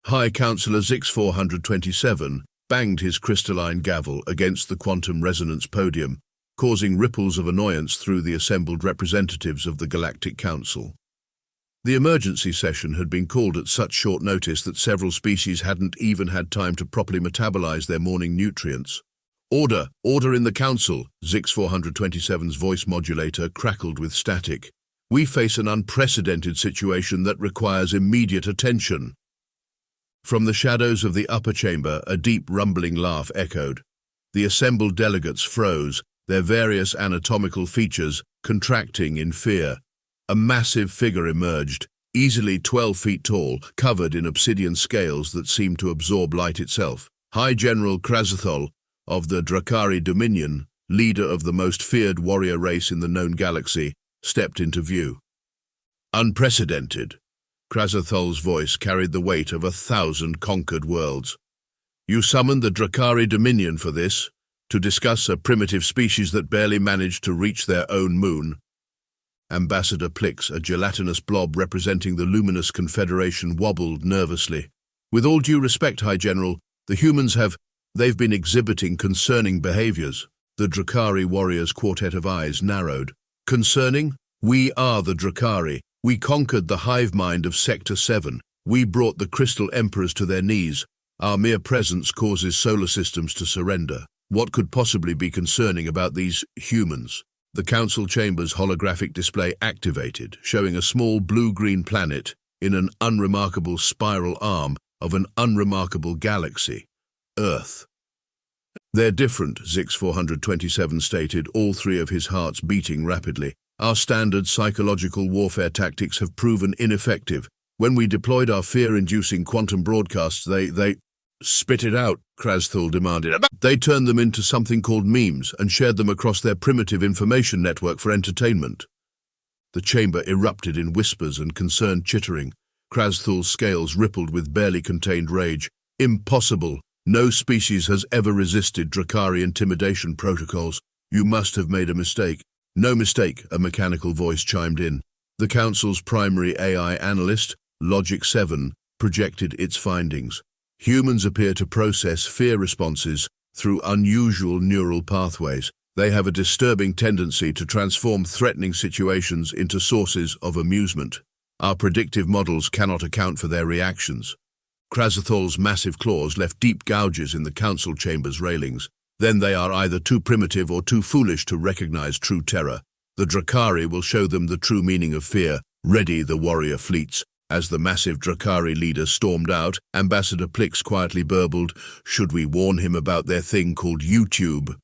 High Councillor Zix 427 banged his crystalline gavel against the quantum resonance podium, causing ripples of annoyance through the assembled representatives of the Galactic Council. The emergency session had been called at such short notice that several species hadn't even had time to properly metabolize their morning nutrients. Order! Order in the Council! Zix 427's voice modulator crackled with static. We face an unprecedented situation that requires immediate attention. From the shadows of the upper chamber, a deep rumbling laugh echoed. The assembled delegates froze, their various anatomical features contracting in fear. A massive figure emerged, easily 12 feet tall, covered in obsidian scales that seemed to absorb light itself. High General Krazathol of the Drakari Dominion, leader of the most feared warrior race in the known galaxy, stepped into view. Unprecedented. Krazathol's voice carried the weight of 1,000 conquered worlds. You summoned the Drakari Dominion for this, to discuss a primitive species that barely managed to reach their own moon. Ambassador Plix, a gelatinous blob representing the Luminous Confederation, wobbled nervously. With all due respect, High General, the humans they've been exhibiting concerning behaviors. The Drakari warrior's quartet of eyes narrowed. Concerning? We are the Drakari. We conquered the hive mind of Sector 7. We brought the Crystal Emperors to their knees. Our mere presence causes solar systems to surrender. What could possibly be concerning about these humans? The council chamber's holographic display activated, showing a small blue-green planet in an unremarkable spiral arm of an unremarkable galaxy, Earth. They're different, Zix 427 stated, all three of his hearts beating rapidly. Our standard psychological warfare tactics have proven ineffective. When we deployed our fear-inducing quantum broadcasts, they spit it out, Krazthul demanded. They turned them into something called memes and shared them across their primitive information network for entertainment. The chamber erupted in whispers and concerned chittering. Krazthul's scales rippled with barely contained rage. Impossible! No species has ever resisted Drakari intimidation protocols. You must have made a mistake. No mistake, a mechanical voice chimed in. The Council's primary AI analyst, Logic 7, projected its findings. Humans appear to process fear responses through unusual neural pathways. They have a disturbing tendency to transform threatening situations into sources of amusement. Our predictive models cannot account for their reactions. Krazathol's massive claws left deep gouges in the council chamber's railings. Then they are either too primitive or too foolish to recognize true terror. The Drakari will show them the true meaning of fear. Ready the warrior fleets. As the massive Drakari leader stormed out, Ambassador Plix quietly burbled, "Should we warn him about their thing called YouTube?"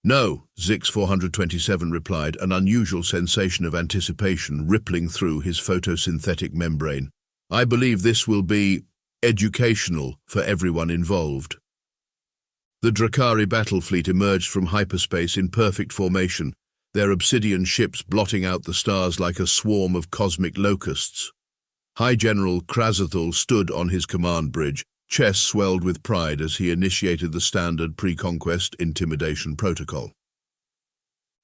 "No," Zix 427 replied, an unusual sensation of anticipation rippling through his photosynthetic membrane. "I believe this will be educational for everyone involved." The Drakari battle fleet emerged from hyperspace in perfect formation, their obsidian ships blotting out the stars like a swarm of cosmic locusts. High General Krazathul stood on his command bridge, chest swelled with pride as he initiated the standard pre-conquest intimidation protocol.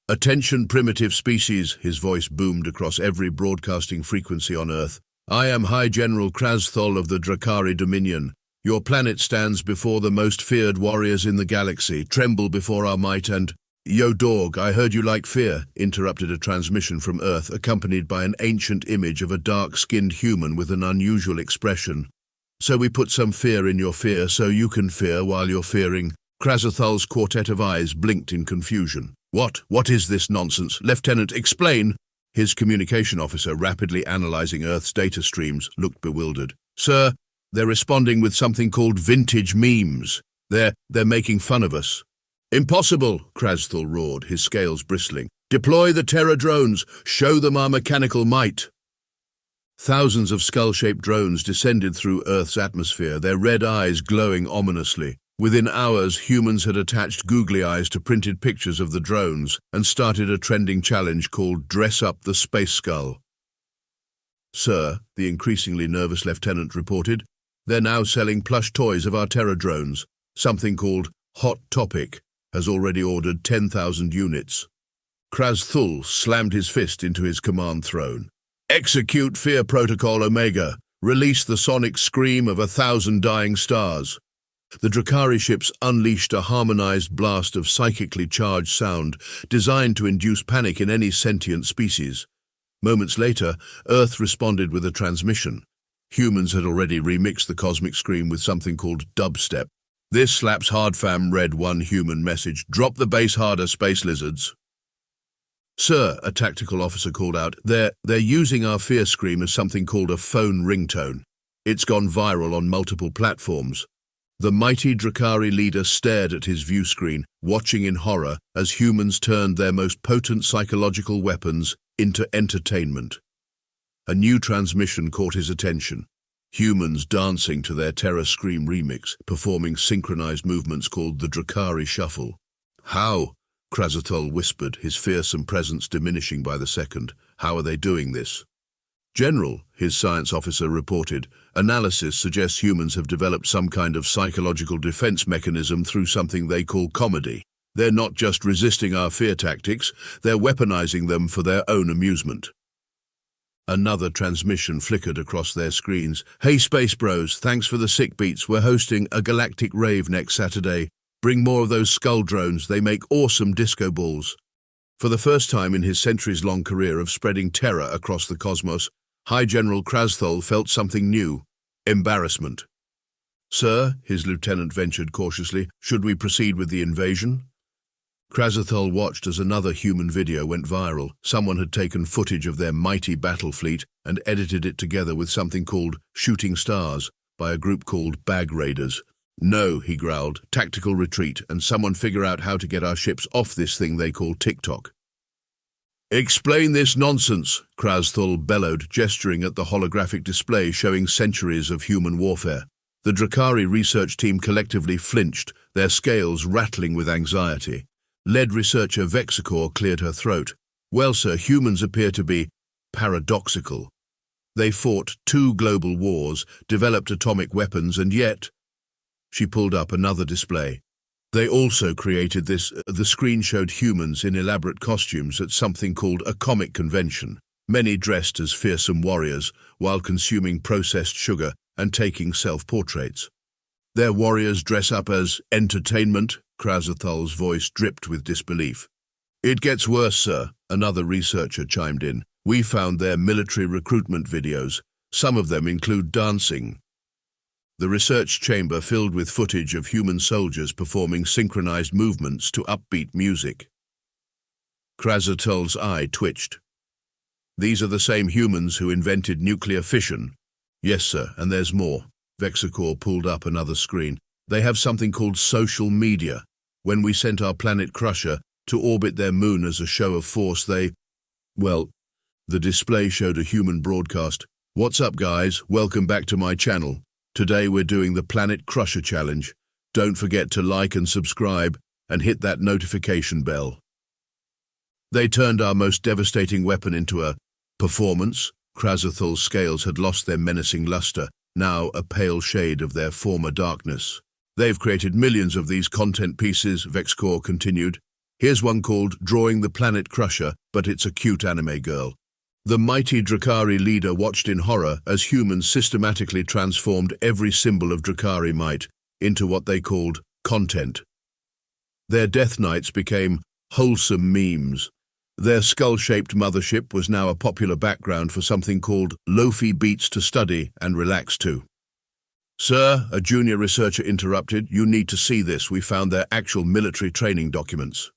"Attention primitive species," his voice boomed across every broadcasting frequency on Earth. "I am High General Krazathul of the Drakari Dominion. Your planet stands before the most feared warriors in the galaxy. Tremble before our might and—" "Yo, dog, I heard you like fear," interrupted a transmission from Earth, accompanied by an ancient image of a dark-skinned human with an unusual expression. "So we put some fear in your fear so you can fear while you're fearing." Krazathol's quartet of eyes blinked in confusion. What is this nonsense? Lieutenant, explain!" His communication officer, rapidly analyzing Earth's data streams, looked bewildered. "Sir, they're responding with something called vintage memes. They're making fun of us." "Impossible!" Krazthul roared, his scales bristling. "Deploy the terror drones! Show them our mechanical might!" Thousands of skull-shaped drones descended through Earth's atmosphere, their red eyes glowing ominously. Within hours, humans had attached googly eyes to printed pictures of the drones and started a trending challenge called Dress Up the Space Skull. "Sir," the increasingly nervous lieutenant reported, "they're now selling plush toys of our terror drones. Something called Hot Topic has already ordered 10,000 units. Krazthul slammed his fist into his command throne. "Execute Fear Protocol Omega. released the sonic scream of 1,000 dying stars. The Drakari ships unleashed a harmonized blast of psychically charged sound designed to induce panic in any sentient species. Moments later, Earth responded with a transmission. Humans had already remixed the cosmic scream with something called dubstep. "This slaps hard, fam," read one human message. "Drop the bass harder, space lizards." "Sir," a tactical officer called out, they're using our fear scream as something called a phone ringtone. It's gone viral on multiple platforms." The mighty Drakari leader stared at his view screen, watching in horror as humans turned their most potent psychological weapons into entertainment. A new transmission caught his attention. Humans dancing to their terror scream remix, performing synchronized movements called the Drakari Shuffle. "How?" Krazathol whispered, his fearsome presence diminishing by the second. "How are they doing this?" "General," his science officer reported, "analysis suggests humans have developed some kind of psychological defense mechanism through something they call comedy. They're not just resisting our fear tactics, they're weaponizing them for their own amusement." Another transmission flickered across their screens. "Hey Space Bros, thanks for the sick beats. We're hosting a galactic rave next Saturday. Bring more of those skull drones, they make awesome disco balls." For the first time in his centuries-long career of spreading terror across the cosmos, High General Krazathol felt something new: embarrassment. "Sir," his lieutenant ventured cautiously, "should we proceed with the invasion?" Krazathol watched as another human video went viral. Someone had taken footage of their mighty battle fleet and edited it together with something called shooting stars by a group called Bag Raiders. "No," he growled, "tactical retreat, and someone figure out how to get our ships off this thing they call TikTok." "Explain this nonsense," Krazathol bellowed, gesturing at the holographic display showing centuries of human warfare. The Drakari research team collectively flinched, their scales rattling with anxiety. Lead researcher Vexicor cleared her throat. "Well, sir, humans appear to be paradoxical. They fought 2 global wars, developed atomic weapons, and yet—" She pulled up another display. "They also created this." The screen showed humans in elaborate costumes at something called a comic convention, many dressed as fearsome warriors while consuming processed sugar and taking self-portraits. "Their warriors dress up as entertainment?" Krazathol's voice dripped with disbelief. "It gets worse, sir," another researcher chimed in. "We found their military recruitment videos. Some of them include dancing." The research chamber filled with footage of human soldiers performing synchronized movements to upbeat music. Krazathol's eye twitched. "These are the same humans who invented nuclear fission." "Yes, sir, and there's more." Vexicor pulled up another screen. "They have something called social media. When we sent our planet Crusher to orbit their moon as a show of force, well, the display showed a human broadcast. "What's up, guys? Welcome back to my channel. Today we're doing the Planet Crusher Challenge. Don't forget to like and subscribe, and hit that notification bell." They turned our most devastating weapon into a performance. Krazathol's scales had lost their menacing luster, now a pale shade of their former darkness. "They've created millions of these content pieces," Vexicor continued. "Here's one called Drawing the Planet Crusher, but it's a cute anime girl." The mighty Drakari leader watched in horror as humans systematically transformed every symbol of Drakari might into what they called content. Their death knights became wholesome memes. Their skull-shaped mothership was now a popular background for something called lofi beats to study and relax to. "Sir," a junior researcher interrupted, "you need to see this. We found their actual military training documents."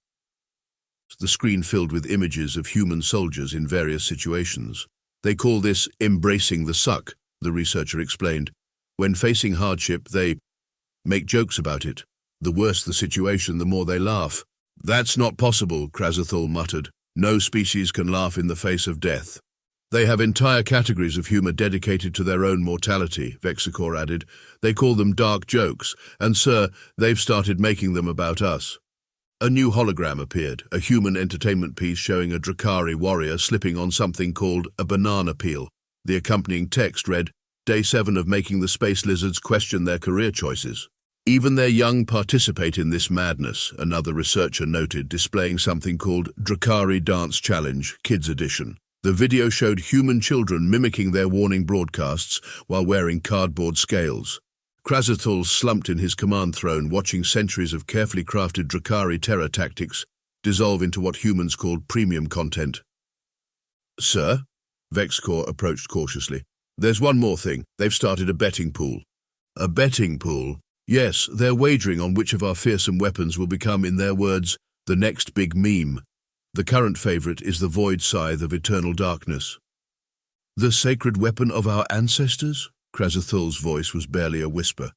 The screen filled with images of human soldiers in various situations. "They call this embracing the suck," the researcher explained. "When facing hardship, they make jokes about it. The worse the situation, the more they laugh." "That's not possible," Krazathol muttered. "No species can laugh in the face of death." "They have entire categories of humor dedicated to their own mortality," Vexicor added. "They call them dark jokes, and sir, they've started making them about us." A new hologram appeared, a human entertainment piece showing a Drakari warrior slipping on something called a banana peel. The accompanying text read, "Day 7 of making the space lizards question their career choices. Even their young participate in this madness," another researcher noted, displaying something called Drakari Dance Challenge, Kids Edition. The video showed human children mimicking their warning broadcasts while wearing cardboard scales. Krazathul slumped in his command throne, watching centuries of carefully crafted Drakari terror tactics dissolve into what humans called premium content. "Sir?" Vexcor approached cautiously. "There's one more thing. They've started a betting pool." "A betting pool?" "Yes, they're wagering on which of our fearsome weapons will become, in their words, the next big meme. The current favorite is the Void Scythe of Eternal Darkness." "The sacred weapon of our ancestors?" Krazathul's voice was barely a whisper.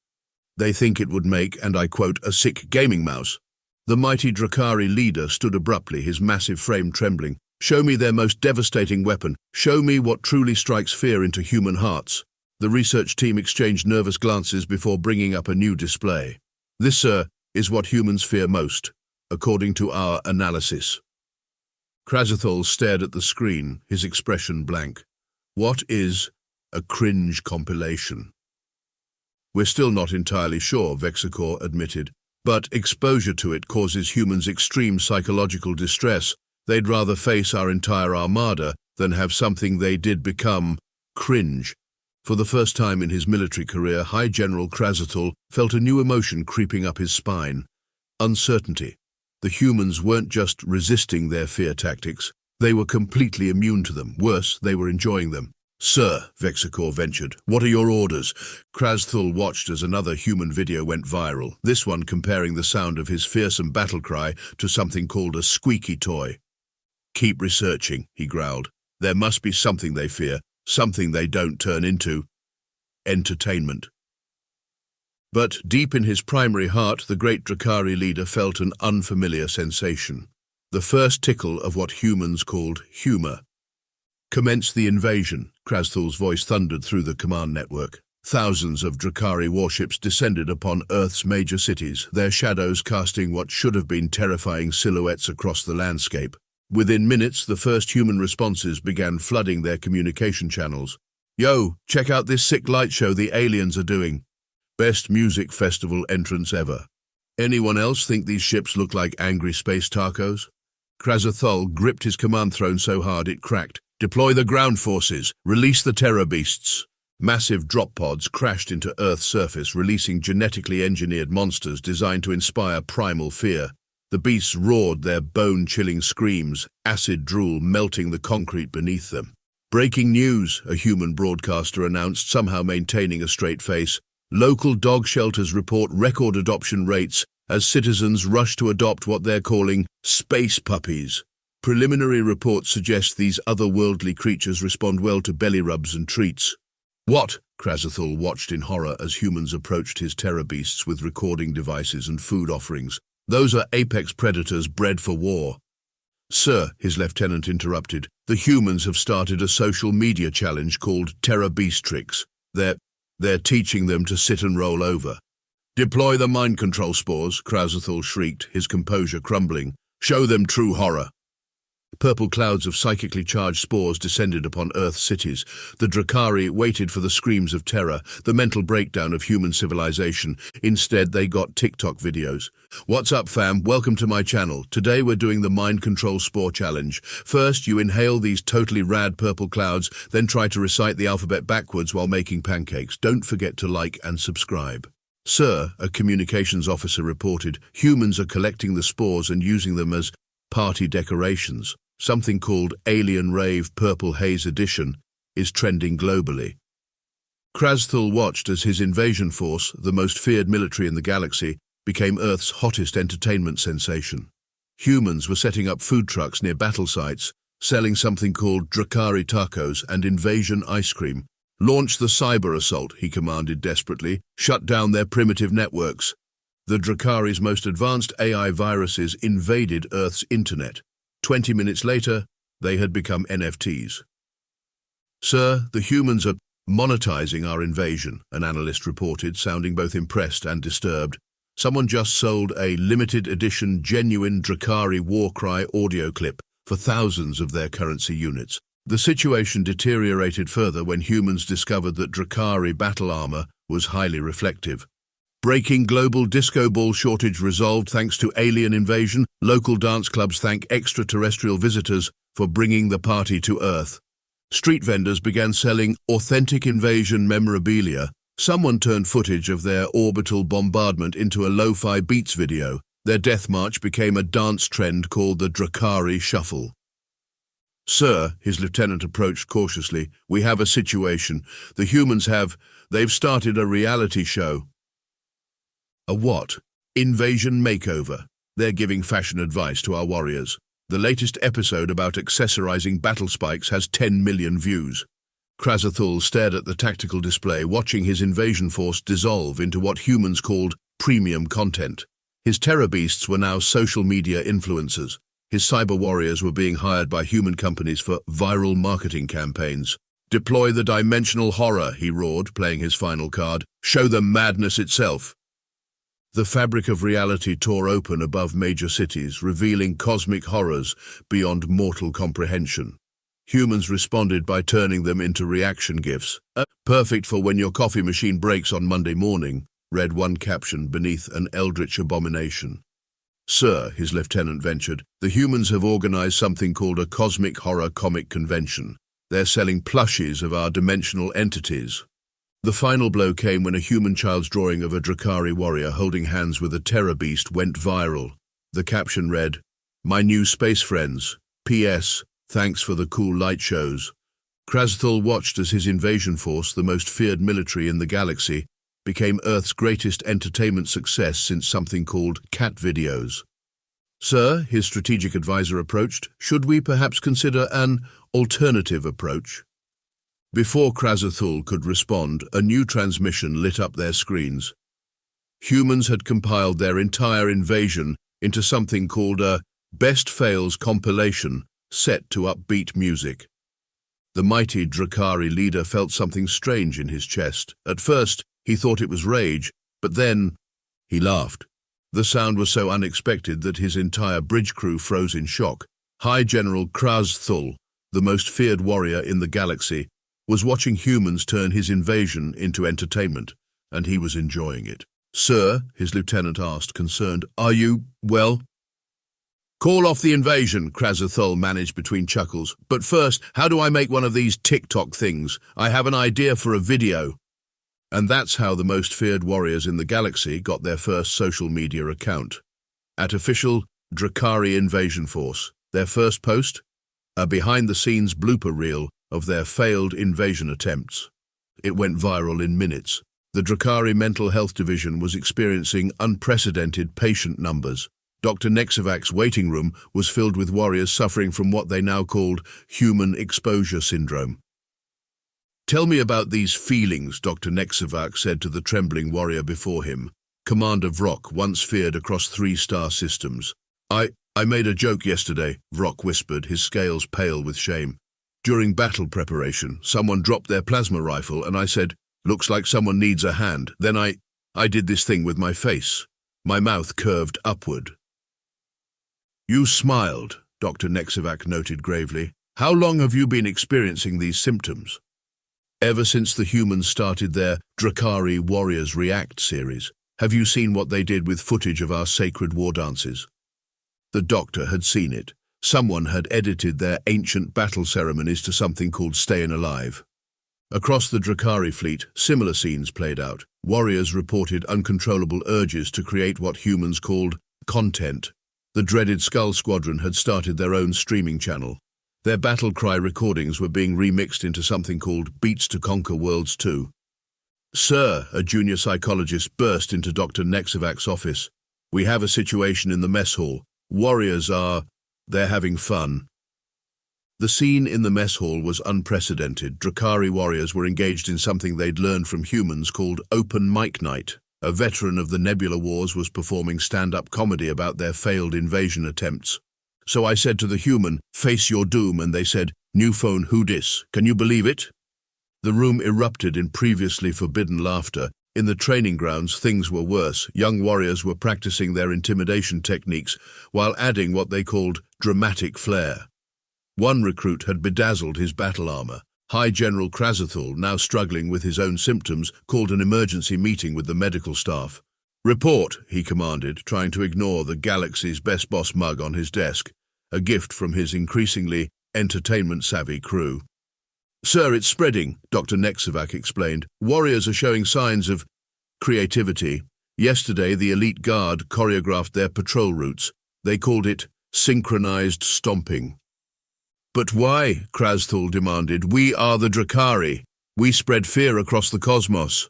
"They think it would make, and I quote, a sick gaming mouse." The mighty Drakari leader stood abruptly, his massive frame trembling. "Show me their most devastating weapon. Show me what truly strikes fear into human hearts." The research team exchanged nervous glances before bringing up a new display. "This, sir, is what humans fear most, according to our analysis." Krazathul stared at the screen, his expression blank. "What is a cringe compilation?" "We're still not entirely sure," Vexicor admitted, "but exposure to it causes humans extreme psychological distress. They'd rather face our entire armada than have something they did become cringe." For the first time in his military career, High General Krazathul felt a new emotion creeping up his spine. Uncertainty. The humans weren't just resisting their fear tactics, they were completely immune to them. Worse, they were enjoying them. "Sir," Vexicor ventured, "what are your orders?" Krazathul watched as another human video went viral, this one comparing the sound of his fearsome battle cry to something called a squeaky toy. "Keep researching," he growled. "There must be something they fear, something they don't turn into entertainment." But deep in his primary heart, the great Drakari leader felt an unfamiliar sensation. The first tickle of what humans called humor. "Commence the invasion," Krazathul's voice thundered through the command network. Thousands of Drakari warships descended upon Earth's major cities, their shadows casting what should have been terrifying silhouettes across the landscape. Within minutes, the first human responses began flooding their communication channels. "Yo, check out this sick light show the aliens are doing. Best music festival entrance ever. Anyone else think these ships look like angry space tacos?" Krazathul gripped his command throne so hard it cracked. "Deploy the ground forces. Release the terror beasts." Massive drop pods crashed into Earth's surface, releasing genetically engineered monsters designed to inspire primal fear. The beasts roared their bone-chilling screams, acid drool melting the concrete beneath them. "Breaking news," a human broadcaster announced, somehow maintaining a straight face. "Local dog shelters report record adoption rates as citizens rush to adopt what they're calling space puppies. Preliminary reports suggest these otherworldly creatures respond well to belly rubs and treats." "What?" Krazathul watched in horror as humans approached his terror beasts with recording devices and food offerings. "Those are apex predators bred for war." "Sir," his lieutenant interrupted, "the humans have started a social media challenge called Terror Beast Tricks. They're teaching them to sit and roll over." "Deploy the mind control spores," Krazathul shrieked, his composure crumbling. "Show them true horror." Purple clouds of psychically charged spores descended upon Earth's cities. The Drakari waited for the screams of terror, the mental breakdown of human civilization. Instead, they got TikTok videos. "What's up, fam? Welcome to my channel. Today we're doing the Mind Control Spore Challenge. First, you inhale these totally rad purple clouds, then try to recite the alphabet backwards while making pancakes. Don't forget to like and subscribe." "Sir," a communications officer reported, "humans are collecting the spores and using them as party decorations. Something called Alien Rave Purple Haze Edition is trending globally." Krazathul watched as his invasion force, the most feared military in the galaxy, became Earth's hottest entertainment sensation. Humans were setting up food trucks near battle sites, selling something called Drakari tacos and invasion ice cream. "Launch the cyber assault," he commanded desperately. "Shut down their primitive networks." The Drakari's most advanced AI viruses invaded Earth's internet. 20 minutes later, they had become NFTs. "Sir, the humans are monetizing our invasion," an analyst reported, sounding both impressed and disturbed. "Someone just sold a limited edition genuine Drakari Warcry audio clip for thousands of their currency units." The situation deteriorated further when humans discovered that Drakari battle armor was highly reflective. Breaking global disco ball shortage resolved thanks to alien invasion. Local dance clubs thank extraterrestrial visitors for bringing the party to Earth. Street vendors began selling authentic invasion memorabilia. Someone turned footage of their orbital bombardment into a lo-fi beats video. Their death march became a dance trend called the Drakari Shuffle. "Sir," his lieutenant approached cautiously, "we have a situation. The humans they've started a reality show." "A what?" "Invasion makeover. They're giving fashion advice to our warriors. The latest episode about accessorizing battle spikes has 10 million views." Krazathul stared at the tactical display, watching his invasion force dissolve into what humans called premium content. His terror beasts were now social media influencers. His cyber warriors were being hired by human companies for viral marketing campaigns. "Deploy the dimensional horror," he roared, playing his final card. "Show them madness itself." The fabric of reality tore open above major cities, revealing cosmic horrors beyond mortal comprehension. Humans responded by turning them into reaction GIFs. "Perfect for when your coffee machine breaks on Monday morning," read one caption beneath an eldritch abomination. "Sir," his lieutenant ventured, "the humans have organized something called a cosmic horror comic convention. They're selling plushies of our dimensional entities." The final blow came when a human child's drawing of a Drakari warrior holding hands with a terror beast went viral. The caption read, "My new space friends. P.S. Thanks for the cool light shows." Krazathul watched as his invasion force, the most feared military in the galaxy, became Earth's greatest entertainment success since something called cat videos. "Sir," his strategic advisor approached, "should we perhaps consider an alternative approach?" Before Krazathul could respond, a new transmission lit up their screens. Humans had compiled their entire invasion into something called a Best Fails compilation, set to upbeat music. The mighty Drakari leader felt something strange in his chest. At first, he thought it was rage, but then he laughed. The sound was so unexpected that his entire bridge crew froze in shock. High General Krazathul, the most feared warrior in the galaxy, was watching humans turn his invasion into entertainment, and he was enjoying it. "Sir," his lieutenant asked, concerned, "are you, well?" "Call off the invasion," Krazathul managed between chuckles. "But first, how do I make one of these TikTok things? I have an idea for a video." And that's how the most feared warriors in the galaxy got their first social media account. At official Drakari Invasion Force, their first post? A behind-the-scenes blooper reel of their failed invasion attempts. It went viral in minutes. The Drakari Mental Health Division was experiencing unprecedented patient numbers. Dr. Nexivak's waiting room was filled with warriors suffering from what they now called human exposure syndrome. "Tell me about these feelings," Dr. Nexivak said to the trembling warrior before him. Commander Vrock once feared across 3-star systems. I made a joke yesterday," Vrock whispered, his scales pale with shame. "During battle preparation, someone dropped their plasma rifle and I said, 'Looks like someone needs a hand.' Then I did this thing with my face. My mouth curved upward." "You smiled," Dr. Nexivak noted gravely. "How long have you been experiencing these symptoms?" "Ever since the humans started their Drakari Warriors React series. Have you seen what they did with footage of our sacred war dances?" The doctor had seen it. Someone had edited their ancient battle ceremonies to something called Stayin' Alive. Across the Drakari fleet, similar scenes played out. Warriors reported uncontrollable urges to create what humans called content. The dreaded Skull Squadron had started their own streaming channel. Their battle cry recordings were being remixed into something called Beats to Conquer Worlds 2. "Sir," a junior psychologist burst into Dr. Nexivak's office. "We have a situation in the mess hall. Warriors they're having fun." The scene in the mess hall was unprecedented. Drakari warriors were engaged in something they'd learned from humans called open mic night. A veteran of the Nebula Wars was performing stand-up comedy about their failed invasion attempts. So I said to the human, "Face your doom," and they said, "New phone, who dis? Can you believe it?" The room erupted in previously forbidden laughter. In the training grounds, things were worse. Young warriors were practicing their intimidation techniques while adding what they called dramatic flair. One recruit had bedazzled his battle armor. High General Krazathul, now struggling with his own symptoms, called an emergency meeting with the medical staff. Report, he commanded, trying to ignore the galaxy's best boss mug on his desk, a gift from his increasingly entertainment-savvy crew. Sir, it's spreading, Dr. Nexevac explained. Warriors are showing signs of creativity. Yesterday, the elite guard choreographed their patrol routes. They called it synchronized stomping. But why? Krasthul demanded. We are the Drakari. We spread fear across the cosmos.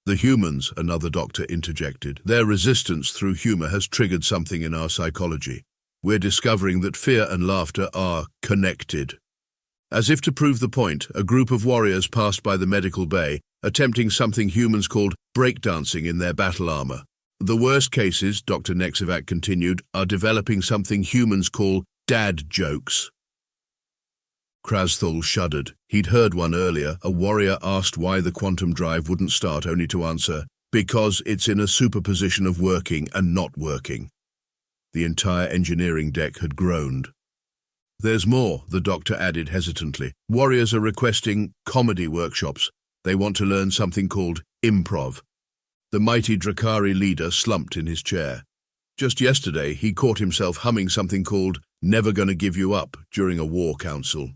The humans, another doctor interjected. Their resistance through humor has triggered something in our psychology. We're discovering that fear and laughter are connected. As if to prove the point, a group of warriors passed by the medical bay, attempting something humans called breakdancing in their battle armor. The worst cases, Dr. Nexevac continued, are developing something humans call dad jokes. Krasthul shuddered. He'd heard one earlier. A warrior asked why the quantum drive wouldn't start, only to answer, because it's in a superposition of working and not working. The entire engineering deck had groaned. There's more, the doctor added hesitantly. Warriors are requesting comedy workshops. They want to learn something called improv. The mighty Drakari leader slumped in his chair. Just yesterday, he caught himself humming something called Never Gonna Give You Up during a war council.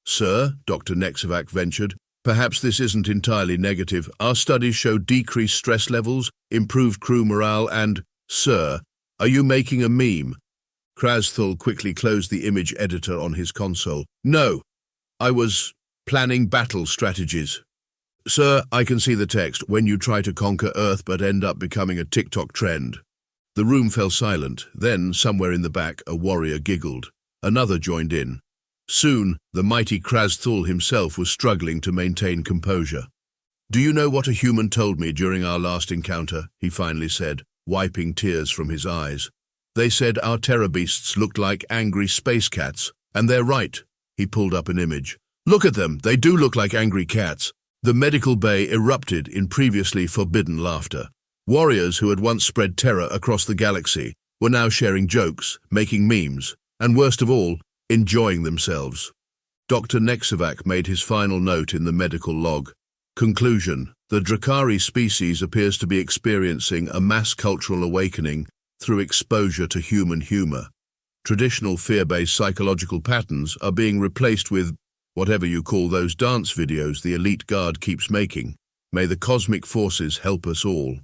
Sir, Dr. Nexevac ventured, perhaps this isn't entirely negative. Our studies show decreased stress levels, improved crew morale, and, sir, are you making a meme? Krasthul quickly closed the image editor on his console. No, I was planning battle strategies. Sir, I can see the text. When you try to conquer Earth but end up becoming a TikTok trend. The room fell silent. Then, somewhere in the back, a warrior giggled. Another joined in. Soon, the mighty Krasthul himself was struggling to maintain composure. Do you know what a human told me during our last encounter? He finally said, wiping tears from his eyes. They said our terror beasts looked like angry space cats, and they're right. He pulled up an image. Look at them, they do look like angry cats. The medical bay erupted in previously forbidden laughter. Warriors who had once spread terror across the galaxy were now sharing jokes, making memes, and worst of all, enjoying themselves. Dr. Nexevac made his final note in the medical log. Conclusion: the Drakari species appears to be experiencing a mass cultural awakening through exposure to human humor. Traditional fear-based psychological patterns are being replaced with whatever you call those dance videos the elite guard keeps making. May the cosmic forces help us all.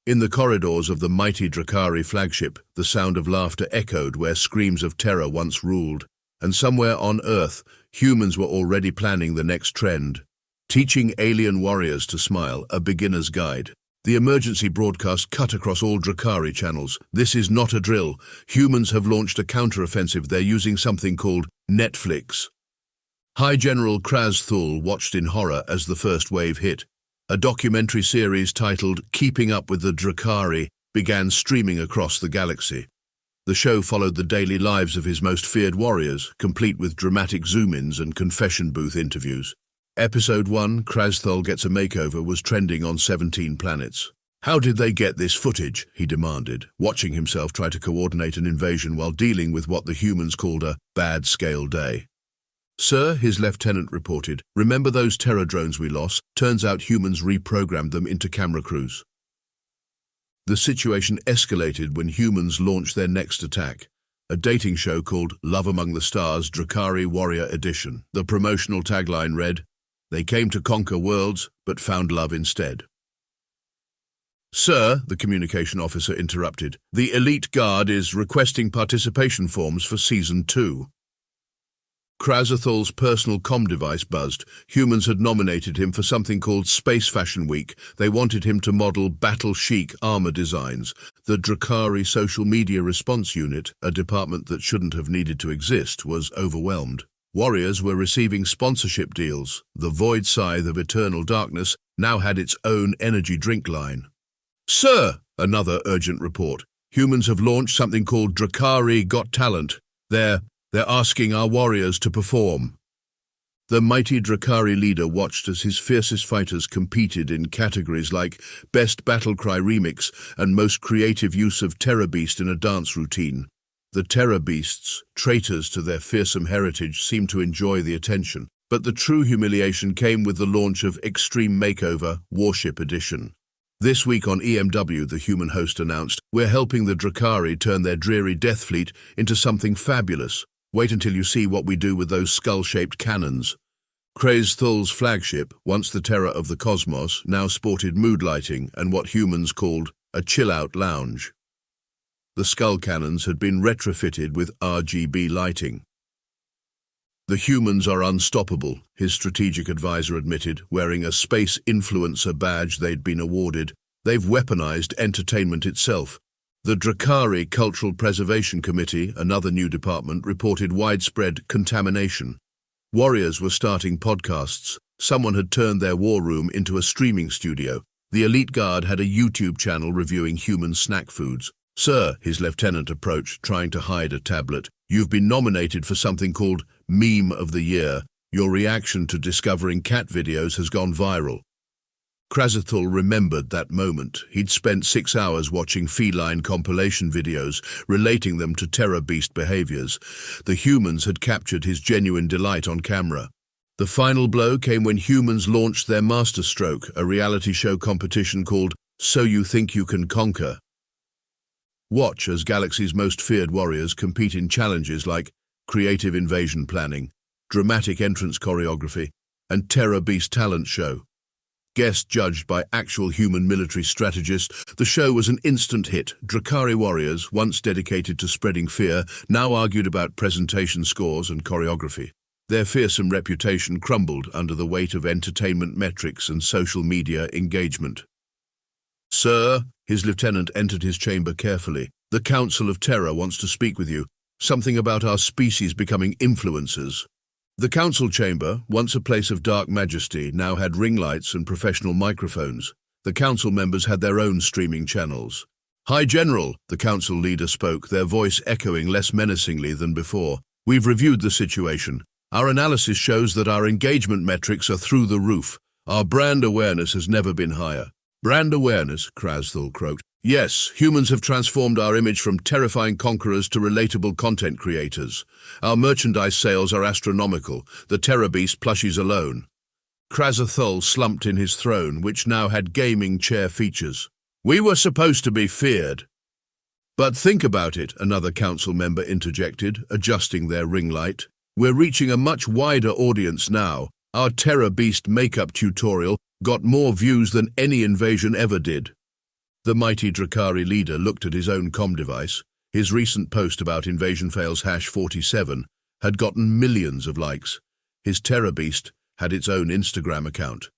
In the corridors of the mighty Drakari flagship, the sound of laughter echoed where screams of terror once ruled, and somewhere on Earth, humans were already planning the next trend. Teaching alien warriors to smile, a beginner's guide. The emergency broadcast cut across all Drakari channels. This is not a drill. Humans have launched a counter-offensive. They're using something called Netflix. High General Krasthul watched in horror as the first wave hit. A documentary series titled Keeping Up with the Drakari began streaming across the galaxy. The show followed the daily lives of his most feared warriors, complete with dramatic zoom-ins and confession booth interviews. Episode 1, Krasthul Gets a Makeover, was trending on 17 planets. How did they get this footage? He demanded, watching himself try to coordinate an invasion while dealing with what the humans called a bad-scale day. Sir, his lieutenant reported, remember those terror drones we lost? Turns out humans reprogrammed them into camera crews. The situation escalated when humans launched their next attack, a dating show called Love Among the Stars Drakari Warrior Edition. The promotional tagline read, "They came to conquer worlds, but found love instead." Sir, the communication officer interrupted, the elite guard is requesting participation forms for Season 2. Krasthul's personal comm device buzzed. Humans had nominated him for something called Space Fashion Week. They wanted him to model battle-chic armor designs. The Drakari Social Media Response Unit, a department that shouldn't have needed to exist, was overwhelmed. Warriors were receiving sponsorship deals. The Void Scythe of Eternal Darkness now had its own energy drink line. Sir, another urgent report. Humans have launched something called Drakari Got Talent. They're asking our warriors to perform. The mighty Drakari leader watched as his fiercest fighters competed in categories like Best Battle Cry Remix and Most Creative Use of Terror Beast in a Dance Routine. The Terror Beasts, traitors to their fearsome heritage, seemed to enjoy the attention, but the true humiliation came with the launch of Extreme Makeover Warship Edition. This week on EMW, the human host announced, "We're helping the Drakari turn their dreary death fleet into something fabulous. Wait until you see what we do with those skull-shaped cannons." Thul's flagship, once the terror of the cosmos, now sported mood lighting and what humans called a chill-out lounge. The skull cannons had been retrofitted with RGB lighting. "The humans are unstoppable," his strategic advisor admitted, wearing a space influencer badge they'd been awarded. "They've weaponized entertainment itself." The Drakari Cultural Preservation Committee, another new department, reported widespread contamination. Warriors were starting podcasts. Someone had turned their war room into a streaming studio. The elite guard had a YouTube channel reviewing human snack foods. "Sir," his lieutenant approached, trying to hide a tablet, "you've been nominated for something called Meme of the Year. Your reaction to discovering cat videos has gone viral." Thul remembered that moment. He'd spent 6 hours watching feline compilation videos, relating them to terror beast behaviors. The humans had captured his genuine delight on camera. The final blow came when humans launched their masterstroke, a reality show competition called So You Think You Can Conquer. Watch as Galaxy's most feared warriors compete in challenges like creative invasion planning, dramatic entrance choreography, and terror beast talent show. Guest judged by actual human military strategists, the show was an instant hit. Drakari warriors, once dedicated to spreading fear, now argued about presentation scores and choreography. Their fearsome reputation crumbled under the weight of entertainment metrics and social media engagement. "Sir," his lieutenant entered his chamber carefully, "the Council of Terror wants to speak with you. Something about our species becoming influencers." The council chamber, once a place of dark majesty, now had ring lights and professional microphones. The council members had their own streaming channels. "High General," the council leader spoke, their voice echoing less menacingly than before. "We've reviewed the situation. Our analysis shows that our engagement metrics are through the roof. Our brand awareness has never been higher." "Brand awareness," Thul croaked. "Yes, humans have transformed our image from terrifying conquerors to relatable content creators. Our merchandise sales are astronomical, the terror beast plushies alone." Thul slumped in his throne, which now had gaming chair features. "We were supposed to be feared." "But think about it," another council member interjected, adjusting their ring light. "We're reaching a much wider audience now. Our terror beast makeup tutorial got more views than any invasion ever did." The mighty Drakari leader looked at his own comm device. His recent post about invasion fails #47 had gotten millions of likes. His terror beast had its own Instagram account.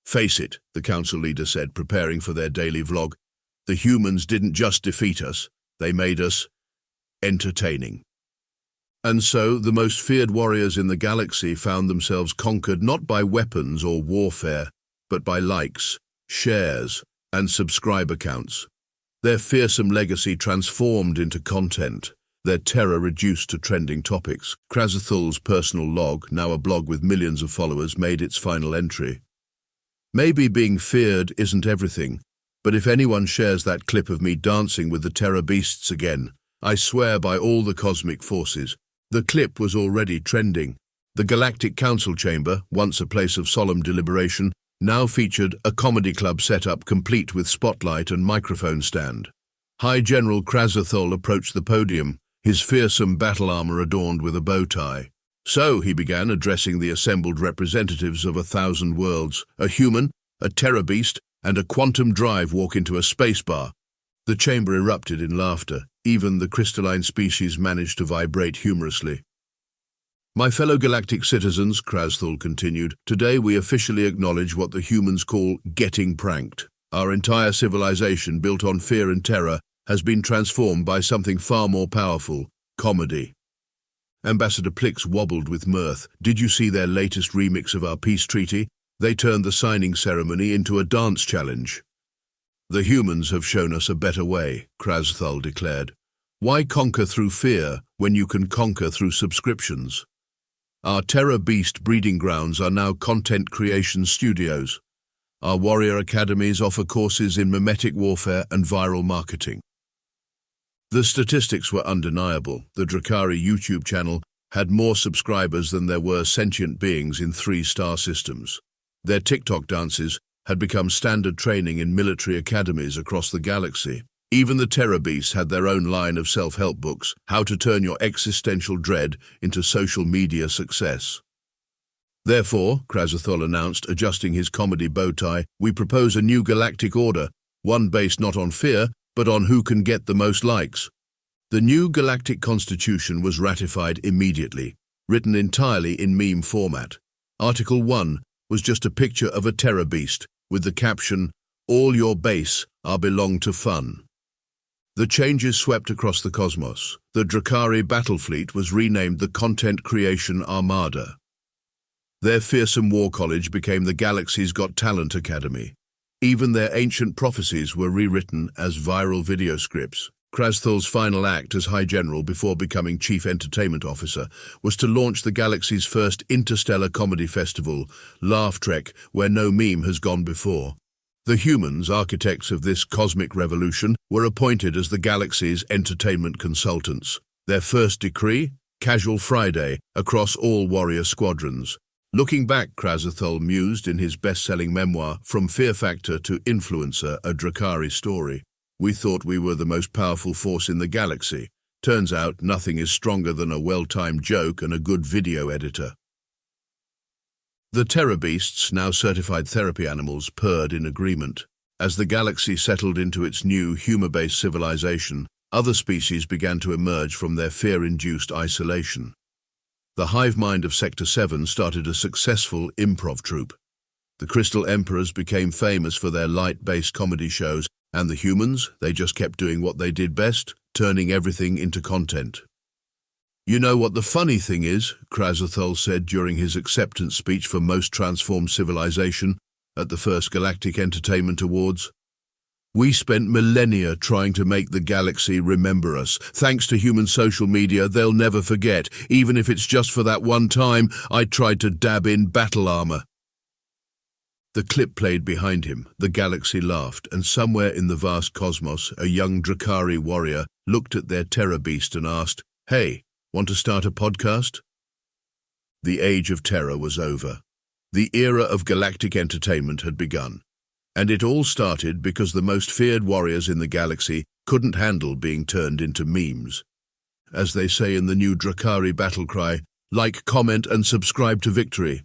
"Face it," the council leader said, preparing for their daily vlog. "The humans didn't just defeat us, they made us entertaining." And so the most feared warriors in the galaxy found themselves conquered not by weapons or warfare, but by likes, shares, and subscriber counts. Their fearsome legacy transformed into content, their terror reduced to trending topics. Thul's personal log, now a blog with millions of followers, made its final entry. "Maybe being feared isn't everything, but if anyone shares that clip of me dancing with the terror beasts again, I swear by all the cosmic forces." The clip was already trending. The Galactic Council Chamber, once a place of solemn deliberation, now featured a comedy club setup complete with spotlight and microphone stand. High General Thul approached the podium, his fearsome battle armor adorned with a bow tie. "So," he began, addressing the assembled representatives of 1,000 worlds, "a human, a terror beast, and a quantum drive walk into a space bar." The chamber erupted in laughter. Even the crystalline species managed to vibrate humorously. "My fellow galactic citizens," Thul continued, "today we officially acknowledge what the humans call getting pranked. Our entire civilization, built on fear and terror, has been transformed by something far more powerful: comedy." Ambassador Plix wobbled with mirth. "Did you see their latest remix of our peace treaty? They turned the signing ceremony into a dance challenge." "The humans have shown us a better way," Thul declared. "Why conquer through fear when you can conquer through subscriptions? Our terror beast breeding grounds are now content creation studios. Our warrior academies offer courses in mimetic warfare and viral marketing." The statistics were undeniable. The Drakari YouTube channel had more subscribers than there were sentient beings in 3 star systems. Their TikTok dances, had become standard training in military academies across the galaxy. Even the Terror Beasts had their own line of self-help books, how to turn your existential dread into social media success. Therefore, Krasathol announced, adjusting his comedy bow tie, we propose a new galactic order, one based not on fear, but on who can get the most likes. The new galactic constitution was ratified immediately, written entirely in meme format. Article 1 was just a picture of a terror beast, with the caption, all your base are belong to fun. The changes swept across the cosmos. The Drakari battle fleet was renamed the Content Creation Armada. Their fearsome war college became the Galaxy's Got Talent Academy. Even their ancient prophecies were rewritten as viral video scripts. Krasthol's final act as High General before becoming Chief Entertainment Officer was to launch the galaxy's first interstellar comedy festival, Laugh Trek, where no meme has gone before. The humans, architects of this cosmic revolution, were appointed as the galaxy's entertainment consultants. Their first decree? Casual Friday, across all warrior squadrons. Looking back, Krasathol mused in his best-selling memoir, From Fear Factor to Influencer, a Drakari story. We thought we were the most powerful force in the galaxy. Turns out nothing is stronger than a well-timed joke and a good video editor. The Terror Beasts, now certified therapy animals, purred in agreement. As the galaxy settled into its new humor-based civilization, other species began to emerge from their fear-induced isolation. The hive mind of Sector 7 started a successful improv troupe. The Crystal Emperors became famous for their light-based comedy shows, and the humans, they just kept doing what they did best, turning everything into content. You know what the funny thing is, Krasathol said during his acceptance speech for Most Transformed Civilization at the first Galactic Entertainment Awards? We spent millennia trying to make the galaxy remember us. Thanks to human social media, they'll never forget, even if it's just for that one time I tried to dab in battle armor. The clip played behind him, the galaxy laughed, and somewhere in the vast cosmos, a young Drakari warrior looked at their terror beast and asked, "Hey, want to start a podcast?" The age of terror was over. The era of galactic entertainment had begun. And it all started because the most feared warriors in the galaxy couldn't handle being turned into memes. As they say in the new Drakari battle cry, like, comment and subscribe to victory.